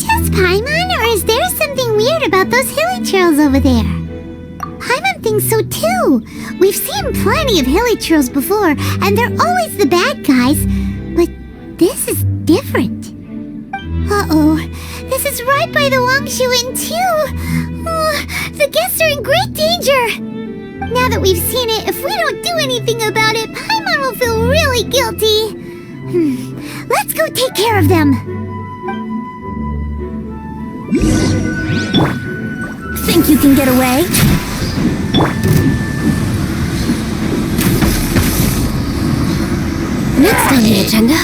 just Paimon, or is there something weird about those hilichurls over there? Paimon thinks so too. We've seen plenty of hilichurls before, and they're always the bad guys. But this is different. Uh-oh. This is right by the Wangshu Inn too. Oh, the guests are in great danger. Now that we've seen it, if we don't do anything about it, Paimon will feel really guilty. Let's go take care of them. Think you can get away? Next on the agenda.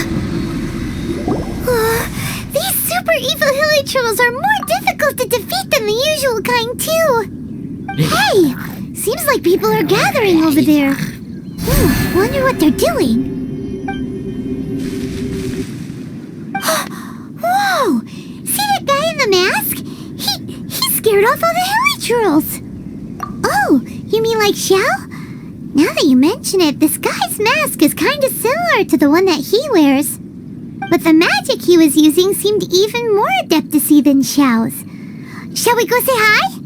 These super evil hilichurls are more difficult to defeat than the usual kind too. Hey, seems like people are gathering over there. Wonder what they're doing. Whoa! See that guy in the mask? He scared off all the hilichurls. Oh, you mean like Xiao? Now that you mention it, this guy's mask is kind of similar to the one that he wears. But the magic he was using seemed even more adeptacy than Xiao's. Shall we go say hi?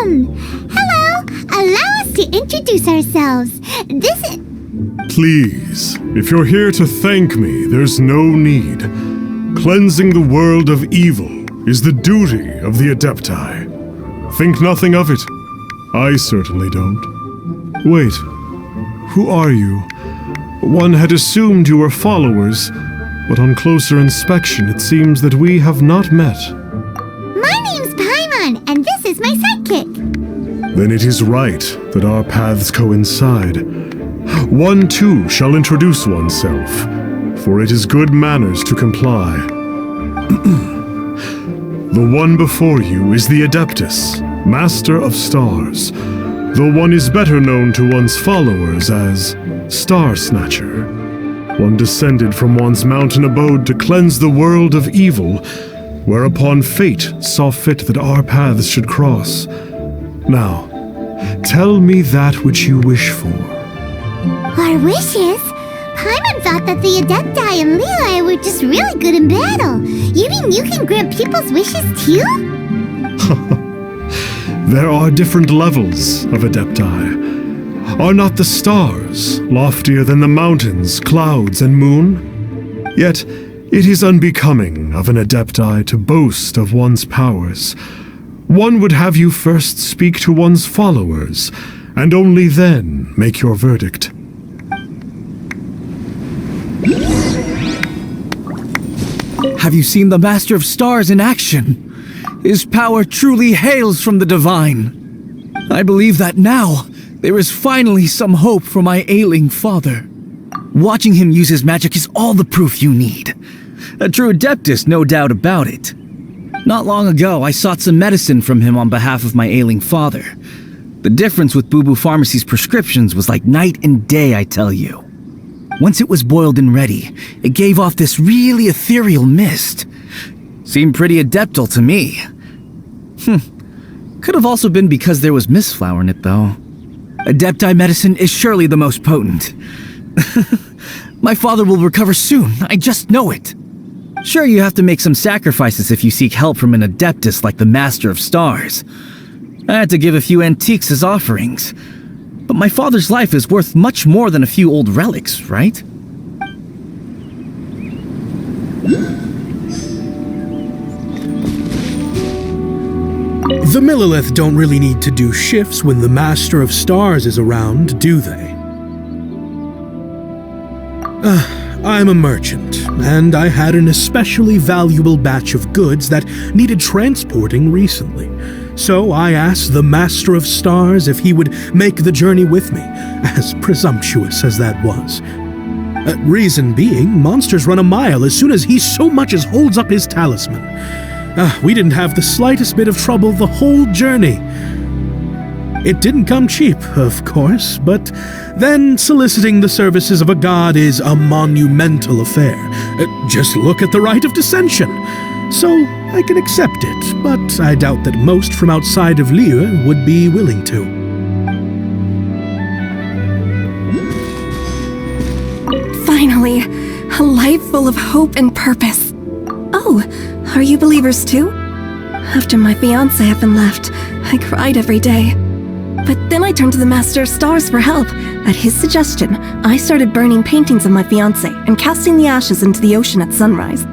Hello! Allow us to introduce ourselves. This is... Please, if you're here to thank me, there's no need. Cleansing the world of evil is the duty of the Adepti. Think nothing of it. I certainly don't. Wait, who are you? One had assumed you were followers, but on closer inspection it seems that we have not met. My name's Paimon, and this is my sidekick. Then it is right that our paths coincide. One too shall introduce oneself, for it is good manners to comply. The one before you is the Adeptus, Master of Stars, though one is better known to one's followers as Star Snatcher. One descended from one's mountain abode to cleanse the world of evil, whereupon fate saw fit that our paths should cross. Now, tell me that which you wish for. Our wishes? Paimon thought that the Adepti and Leela were just really good in battle. You mean you can grant people's wishes too? There are different levels of Adepti. Are not the stars loftier than the mountains, clouds, and moon? Yet, it is unbecoming of an Adepti to boast of one's powers. One would have you first speak to one's followers, and only then make your verdict. Have you seen the Master of Stars in action? His power truly hails from the divine. I believe that now, there is finally some hope for my ailing father. Watching him use his magic is all the proof you need. A true Adeptus, no doubt about it. Not long ago, I sought some medicine from him on behalf of my ailing father. The difference with Boo Boo Pharmacy's prescriptions was like night and day, I tell you. Once it was boiled and ready, it gave off this really ethereal mist. Seemed pretty adeptal to me. Could have also been because there was mistflower in it, though. Adepti medicine is surely the most potent. My father will recover soon, I just know it. Sure, you have to make some sacrifices if you seek help from an Adeptus like the Master of Stars. I had to give a few antiques as offerings. But my father's life is worth much more than a few old relics, right? The Millilith don't really need to do shifts when the Master of Stars is around, do they? I'm a merchant, and I had an especially valuable batch of goods that needed transporting recently. So I asked the Master of Stars if he would make the journey with me, as presumptuous as that was. Reason being, monsters run a mile as soon as he so much as holds up his talisman. We didn't have the slightest bit of trouble the whole journey. It didn't come cheap, of course, but then soliciting the services of a god is a monumental affair. Just look at the Rite of Dissension. So I can accept it, but I doubt that most from outside of Liyue would be willing to. Finally, a life full of hope and purpose. Oh, are you believers too? After my fiancé had been left, I cried every day. But then I turned to the Master of Stars for help. At his suggestion, I started burning paintings of my fiancé and casting the ashes into the ocean at sunrise.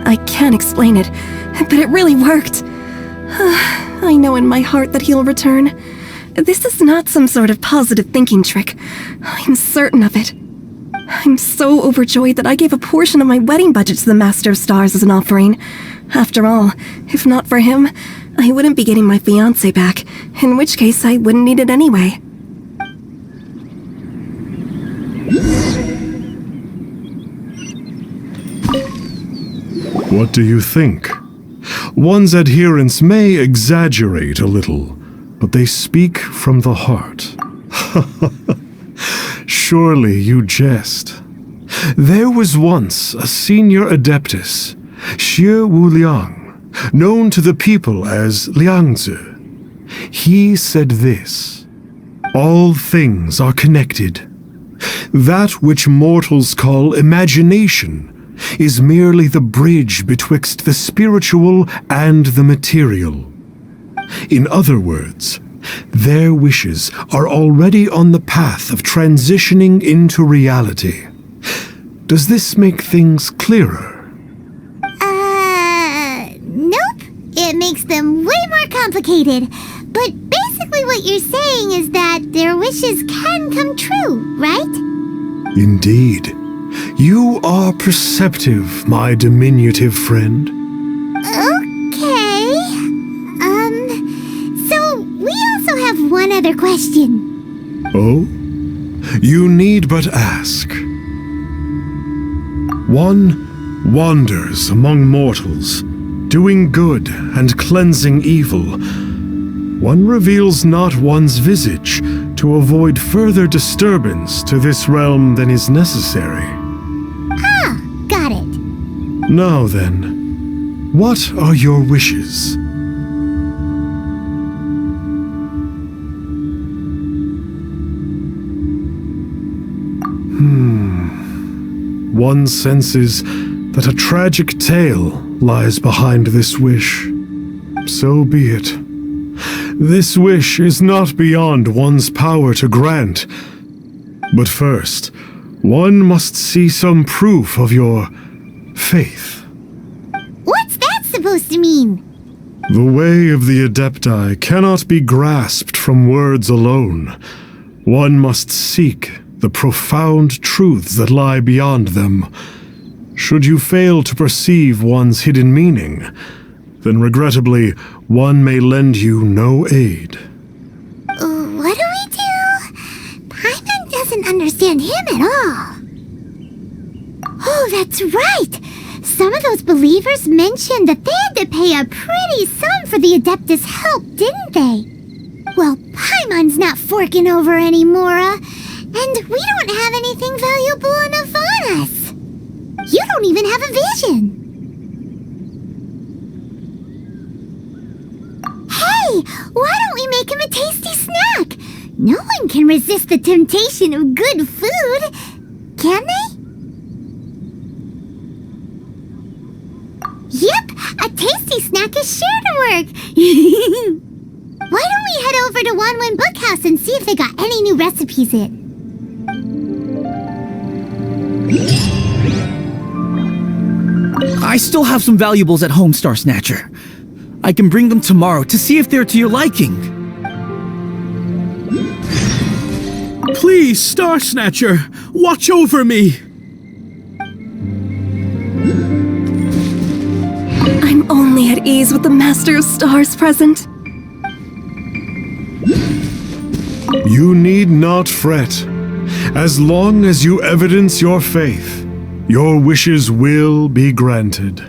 I can't explain it, but it really worked. I know in my heart that he'll return. This is not some sort of positive thinking trick. I'm certain of it. I'm so overjoyed that I gave a portion of my wedding budget to the Master of Stars as an offering. After all, if not for him, I wouldn't be getting my fiancé back, in which case I wouldn't need it anyway. What do you think? One's adherents may exaggerate a little, but they speak from the heart. Surely you jest. There was once a senior adeptus, Xie Wuliang, known to the people as Liangzi. He said this: all things are connected. That which mortals call imagination is merely the bridge betwixt the spiritual and the material. In other words, their wishes are already on the path of transitioning into reality. Does this make things clearer? Nope. It makes them way more complicated. But basically what you're saying is that their wishes can come true, right? Indeed. You are perceptive, my diminutive friend. Okay. So we also have one other question. Oh? You need but ask. One wanders among mortals, doing good and cleansing evil. One reveals not one's visage to avoid further disturbance to this realm than is necessary. Ah, got it. Now then, what are your wishes? One senses that a tragic tale lies behind this wish. So be it. This wish is not beyond one's power to grant. But first, one must see some proof of your faith. What's that supposed to mean? The way of the Adepti cannot be grasped from words alone. One must seek the profound truths that lie beyond them. Should you fail to perceive one's hidden meaning, then regrettably, one may lend you no aid. What do we do? Paimon doesn't understand him at all. Oh, that's right! Some of those believers mentioned that they had to pay a pretty sum for the Adeptus' help, didn't they? Well, Paimon's not forking over anymore, and we don't have anything valuable enough on us. You don't even have a vision. Hey, why don't we make him a tasty snack? No one can resist the temptation of good food, can they? Yep, a tasty snack is sure to work. Why don't we head over to Wanwen Bookhouse and see if they got any new recipes in? I still have some valuables at home, Star Snatcher. I can bring them tomorrow to see if they're to your liking. Please, Star Snatcher, watch over me! I'm only at ease with the Master of Stars present. You need not fret. As long as you evidence your faith, your wishes will be granted.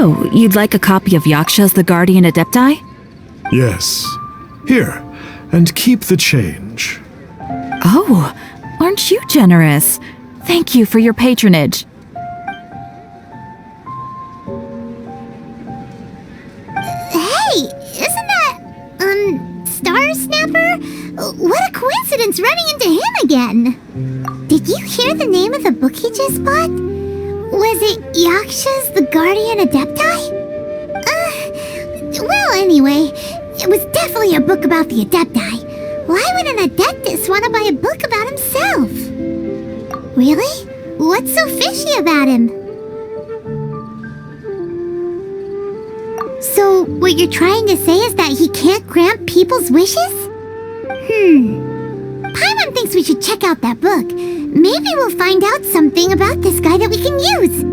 So, you'd like a copy of Yaksha's The Guardian Adepti? Yes. Here, and keep the change. Oh, aren't you generous? Thank you for your patronage. Hey, isn't that, Star Snapper? What a coincidence running into him again. Did you hear the name of the book he just bought? Was it Yaksha's The Guardian Adepti? Well, anyway, it was definitely a book about the Adepti. Why would an Adeptus want to buy a book about himself? Really? What's so fishy about him? So, what you're trying to say is that he can't grant people's wishes? Paimon thinks we should check out that book. Maybe we'll find out something about this guy that we can use.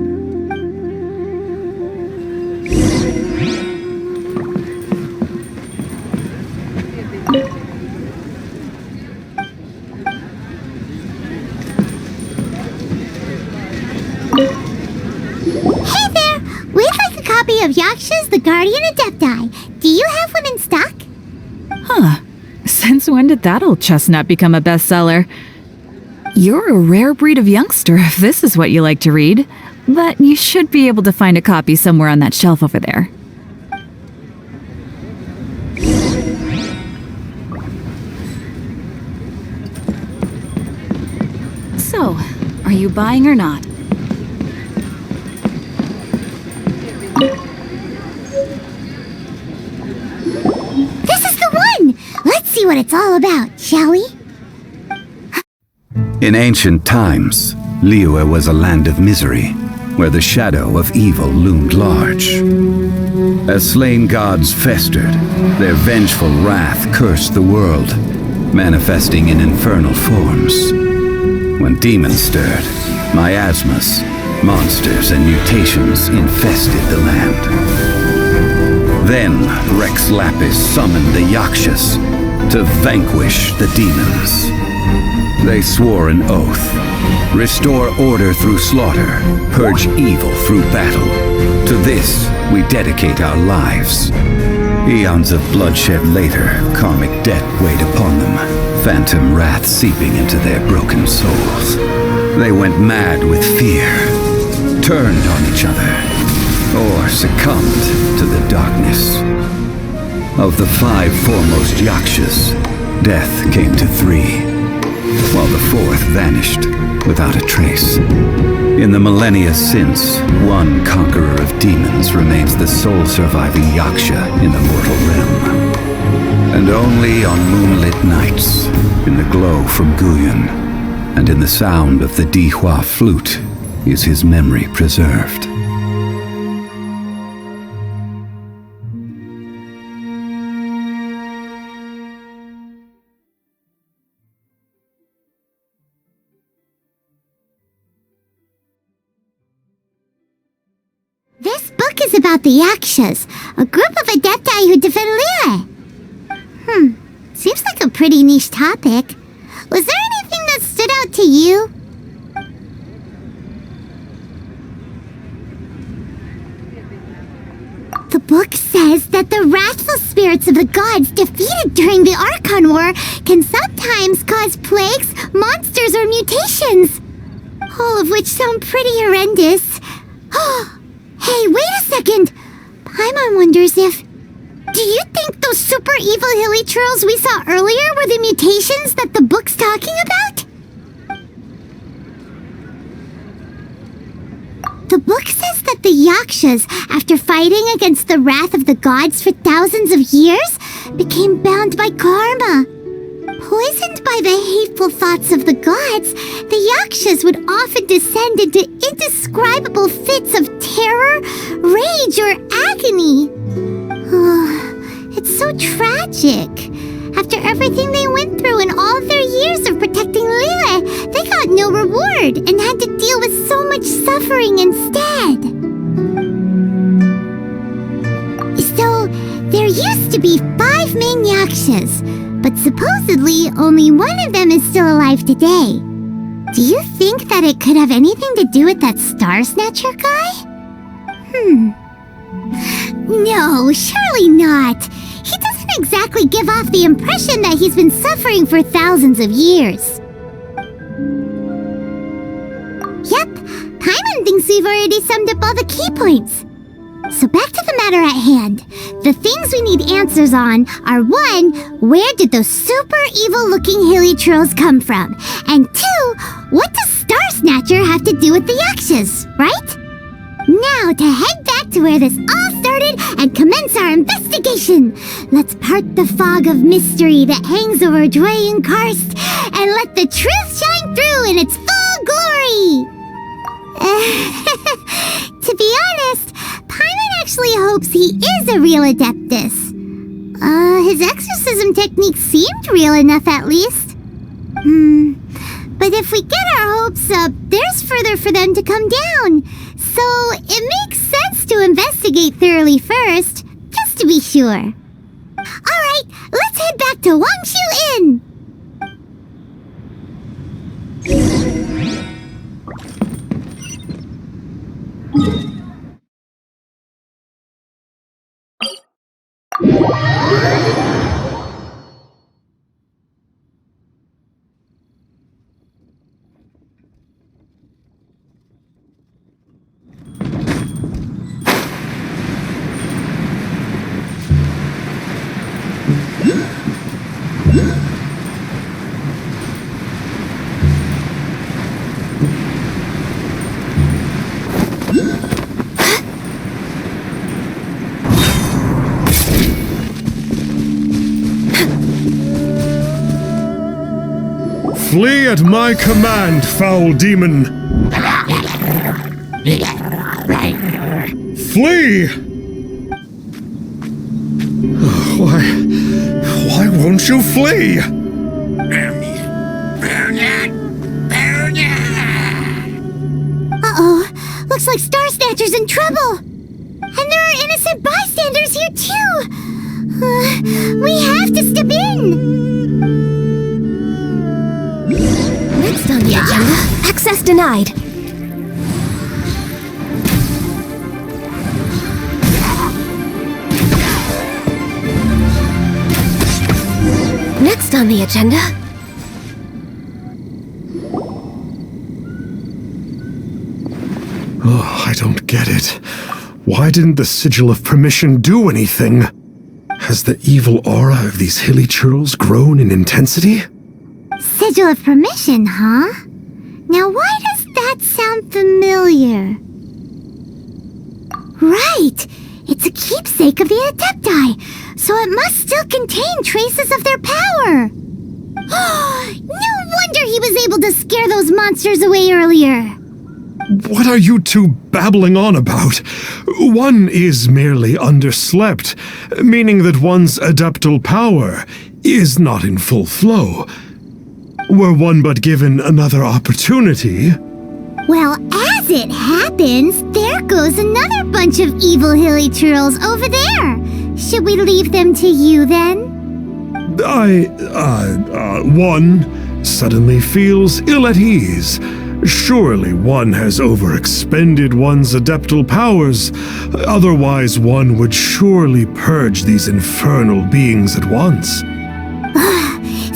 Hey there! We'd like a copy of Yaksha's The Guardian Adepti. Do you have one in stock? Huh. Since when did that old chestnut become a bestseller? You're a rare breed of youngster if this is what you like to read. But you should be able to find a copy somewhere on that shelf over there. So, are you buying or not? This is the one! Let's see what it's all about, shall we? In ancient times, Liyue was a land of misery, where the shadow of evil loomed large. As slain gods festered, their vengeful wrath cursed the world, manifesting in infernal forms. When demons stirred, miasmas, monsters, and mutations infested the land. Then Rex Lapis summoned the Yakshas to vanquish the demons. They swore an oath: restore order through slaughter, purge evil through battle. To this we dedicate our lives. Eons of bloodshed later, karmic debt weighed upon them, phantom wrath seeping into their broken souls. They went mad with fear, turned on each other, or succumbed to the darkness. Of the 5 foremost Yakshas, death came to 3, while the 4th vanished without a trace. In the millennia since, one conqueror of demons remains the sole surviving Yaksha in the mortal realm. And only on moonlit nights, in the glow from Guyon, and in the sound of the Dihua flute, is his memory preserved. This book is about the Yakshas, a group of Adepti who defend Liyue. Seems like a pretty niche topic. Was there anything that stood out to you? The book says that the wrathful spirits of the gods defeated during the Archon War can sometimes cause plagues, monsters, or mutations. All of which sound pretty horrendous. Hey, wait a second! Paimon wonders if... Do you think those super evil hilly churls we saw earlier were the mutations that the book's talking about? The book says that the Yakshas, after fighting against the wrath of the gods for thousands of years, became bound by karma. Poisoned by the hateful thoughts of the gods, the Yakshas would often descend into indescribable fits of terror, rage, or agony. It's so tragic. After everything they went through in all of their years of protecting Liyue, they got no reward and had to deal with so much suffering instead. So, there used to be 5 main Yakshas, but supposedly only one of them is still alive today. Do you think that it could have anything to do with that Star Snatcher guy? No, surely not. He doesn't exactly give off the impression that he's been suffering for thousands of years. Yep, Paimon thinks we've already summed up all the key points. So back to the matter at hand. The things we need answers on are 1, where did those super evil-looking hilly trolls come from? And 2, what does Star Snatcher have to do with the Yakshas, right? Now to head back to where this all started and commence our investigation. Let's part the fog of mystery that hangs over Dwayne Karst and let the truth shine through in its full glory. To be honest, Paimon actually hopes he is a real Adeptus. His exorcism technique seemed real enough at least. But if we get our hopes up, there's further for them to come down. So it makes sense to investigate thoroughly first, just to be sure. Alright, let's head back to Wangshu Inn! Flee at my command, foul demon! Flee! Why won't you flee? Uh-oh, looks like Star Snatcher's in trouble! And there are innocent bystanders here too! We have to step in! Next on the agenda, access denied. Next on the agenda. Oh, I don't get it. Why didn't the Sigil of Permission do anything? Has the evil aura of these hilly churls grown in intensity? Sigil of Permission, huh? Now why does that sound familiar? Right! It's a keepsake of the Adepti, so it must still contain traces of their power! No wonder he was able to scare those monsters away earlier! What are you two babbling on about? One is merely underslept, meaning that one's adeptal power is not in full flow. Were one but given another opportunity... Well, as it happens, there goes another bunch of evil hilly churls over there. Should we leave them to you then? One suddenly feels ill at ease. Surely one has overexpended one's adeptal powers. Otherwise one would surely purge these infernal beings at once.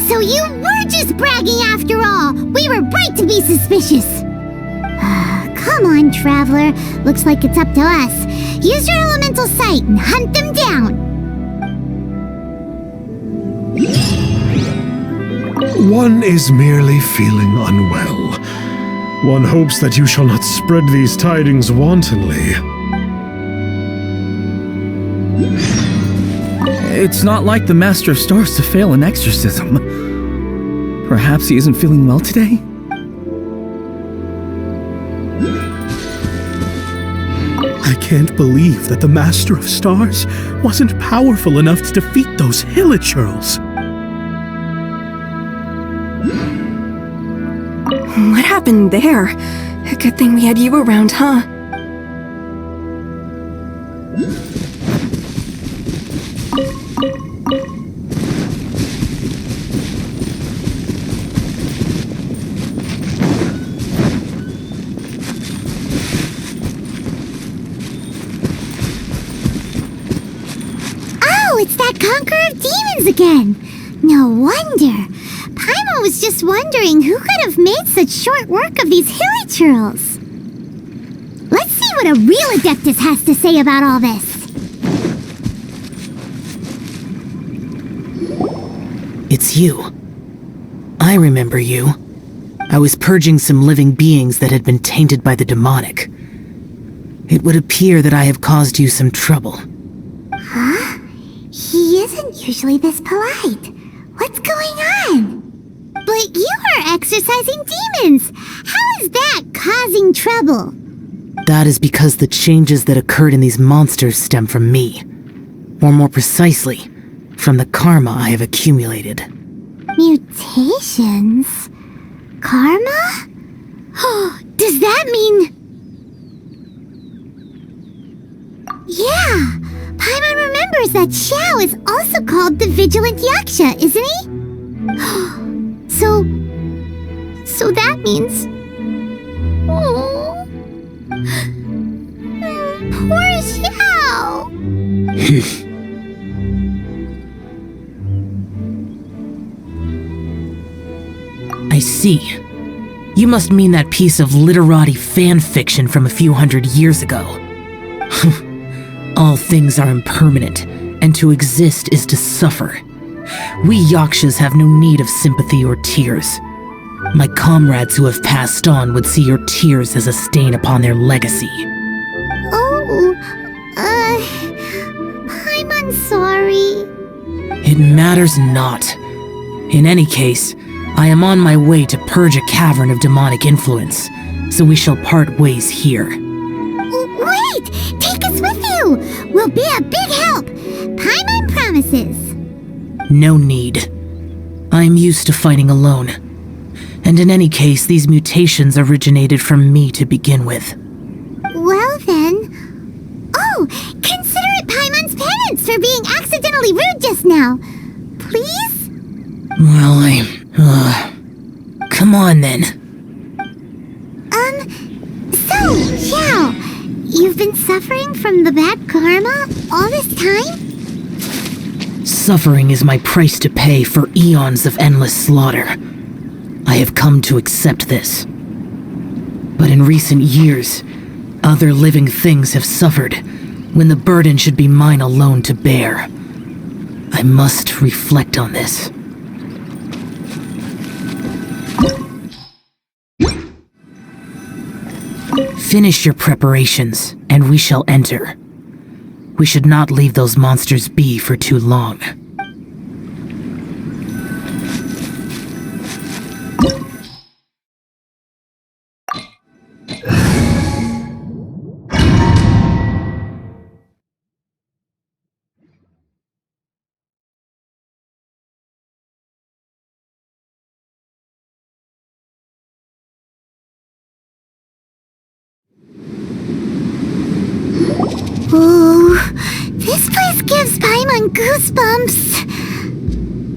So you were just bragging after all! We were right to be suspicious! Come on, Traveler. Looks like it's up to us. Use your elemental sight and hunt them down! One is merely feeling unwell. One hopes that you shall not spread these tidings wantonly. It's not like the Master of Stars to fail an exorcism. Perhaps he isn't feeling well today? I can't believe that the Master of Stars wasn't powerful enough to defeat those Hilichurls. What happened there? A good thing we had you around, huh? demons again. No wonder. Paimon was just wondering who could have made such short work of these hilly churls. Let's see what a real Adeptus has to say about all this. It's you. I remember you. I was purging some living beings that had been tainted by the demonic. It would appear that I have caused you some trouble. Huh? He isn't usually this polite. What's going on? But you are exorcising demons! How is that causing trouble? That is because the changes that occurred in these monsters stem from me. Or more precisely, from the karma I have accumulated. Mutations? Karma? Does that mean... Yeah! Paimon remembers that Xiao is also called the Vigilant Yaksha, isn't he? So that means... Oh... Poor Xiao! I see. You must mean that piece of literati fan fiction from a few hundred years ago. All things are impermanent, and to exist is to suffer. We Yakshas have no need of sympathy or tears. My comrades who have passed on would see your tears as a stain upon their legacy. Oh, I'm sorry. It matters not. In any case, I am on my way to purge a cavern of demonic influence, so we shall part ways here. Wait! Take us with you! We'll be a big help! Paimon promises! No need. I am used to fighting alone. And in any case, these mutations originated from me to begin with. Well then... Oh! Consider it Paimon's penance for being accidentally rude just now! Please? Well, come on then. So, Xiao, you've been suffering from the bad karma all this time? Suffering is my price to pay for eons of endless slaughter. I have come to accept this. But in recent years, other living things have suffered when the burden should be mine alone to bear. I must reflect on this. Finish your preparations, and we shall enter. We should not leave those monsters be for too long. Ooh, this place gives Paimon goosebumps.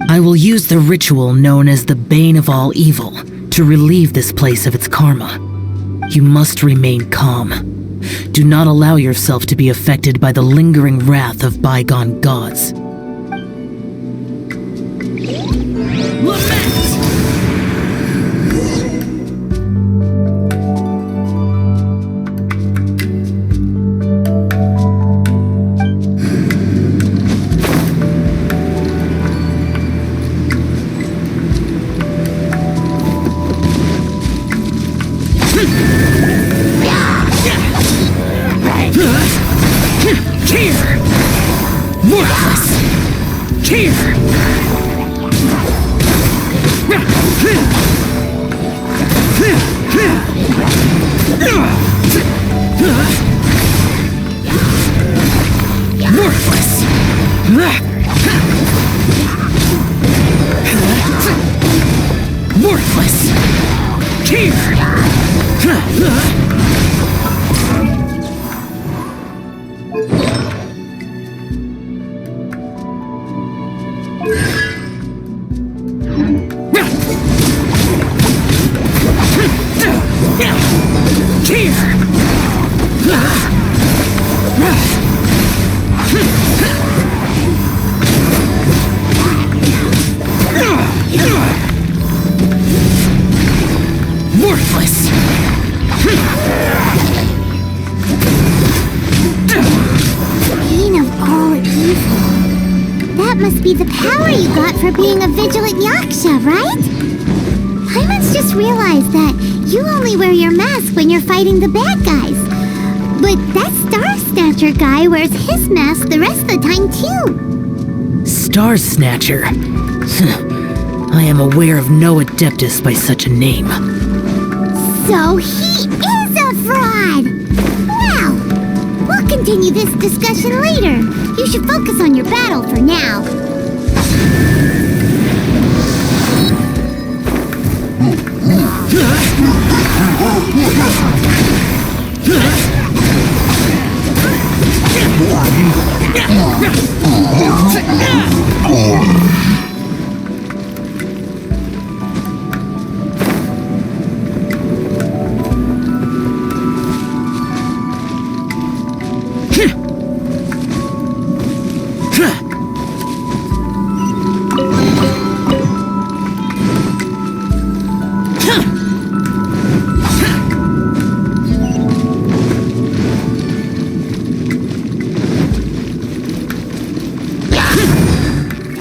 I will use the ritual known as the Bane of All Evil to relieve this place of its karma. You must remain calm. Do not allow yourself to be affected by the lingering wrath of bygone gods. That must be the power you got for being a Vigilant Yaksha, right? Paimon's just realized that you only wear your mask when you're fighting the bad guys. But that Star Snatcher guy wears his mask the rest of the time, too. Star Snatcher? I am aware of no Adeptus by such a name. So he is a fraud! Well, we'll continue this discussion later. You should focus on your battle for now.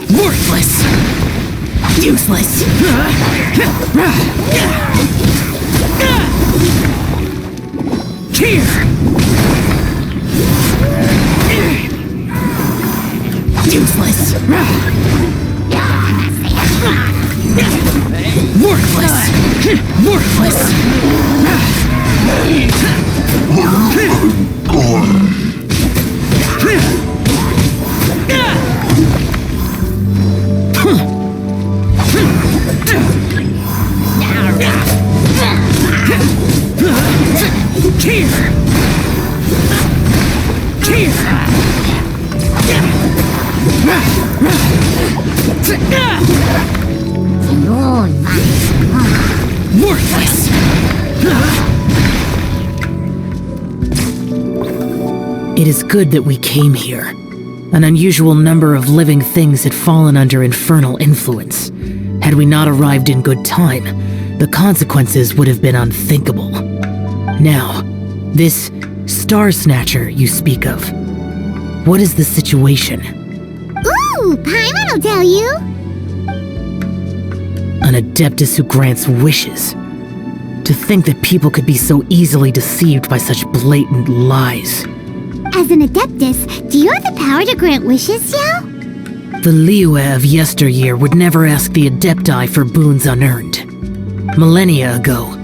Worthless! Useless! Here! Useless! Worthless! Worthless! Here! Worthless! It is good that we came here. An unusual number of living things had fallen under infernal influence. Had we not arrived in good time, the consequences would have been unthinkable. Now, this Star Snatcher you speak of, what is the situation? Ooh, Paimon will tell you. An Adeptus who grants wishes. To think that people could be so easily deceived by such blatant lies. As an Adeptus, do you have the power to grant wishes, Xiao? The Liyue of yesteryear would never ask the Adepti for boons unearned. Millennia ago,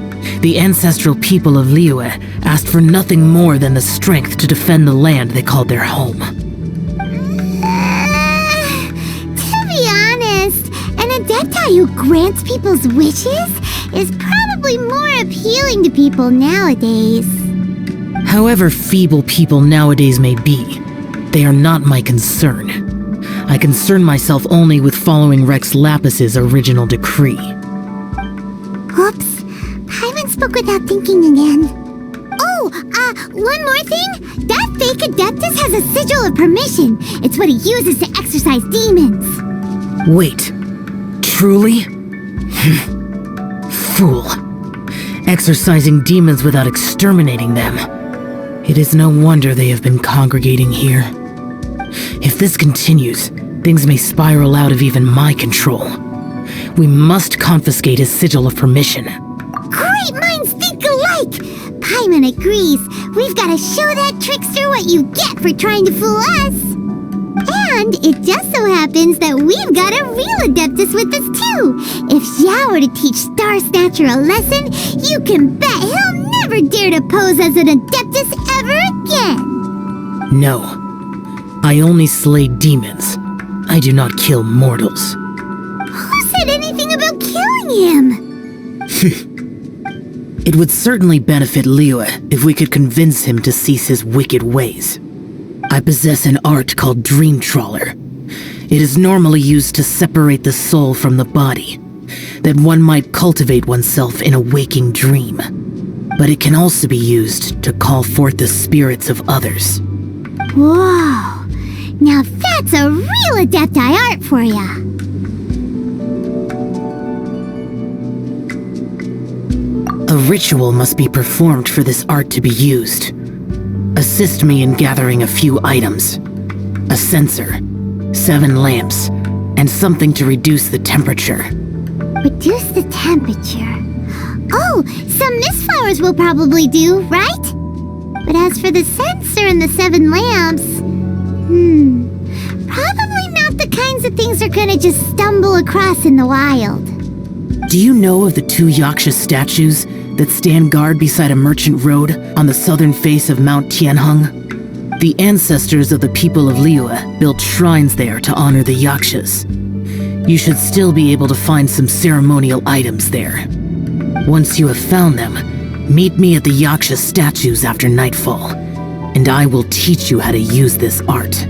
the ancestral people of Liyue asked for nothing more than the strength to defend the land they called their home. To be honest, an Adepti who grants people's wishes is probably more appealing to people nowadays. However feeble people nowadays may be, they are not my concern. I concern myself only with following Rex Lapis's original decree. Oops, Paimon spoke without thinking again. Oh, one more thing. That fake Adeptus has a sigil of permission. It's what he uses to exorcise demons. Wait, truly? Fool. Exorcising demons without exterminating them. It is no wonder they have been congregating here. If this continues, things may spiral out of even my control. We must confiscate his sigil of permission. Great minds think alike! Paimon agrees. We've got to show that trickster what you get for trying to fool us. And it just so happens that we've got a real Adeptus with us too. If Xiao were to teach Star Snatcher a lesson, you can bet he'll never dare to pose as an Adeptus ever again. No. I only slay demons. I do not kill mortals. Who said anything about killing him? It would certainly benefit Liyue if we could convince him to cease his wicked ways. I possess an art called Dream Trawler. It is normally used to separate the soul from the body, that one might cultivate oneself in a waking dream. But it can also be used to call forth the spirits of others. Whoa! Now that's a real Adepti art for ya! A ritual must be performed for this art to be used. Assist me in gathering a few items. A censer, 7 lamps, and something to reduce the temperature. Reduce the temperature. Oh, some mist flowers will probably do, right? But as for the sensor and the 7 lamps, probably not the kinds of things they're gonna just stumble across in the wild. Do you know of the 2 Yaksha statues that stand guard beside a merchant road on the southern face of Mount Tianheng? The ancestors of the people of Liyue built shrines there to honor the Yakshas. You should still be able to find some ceremonial items there. Once you have found them, meet me at the Yaksha statues after nightfall, and I will teach you how to use this art.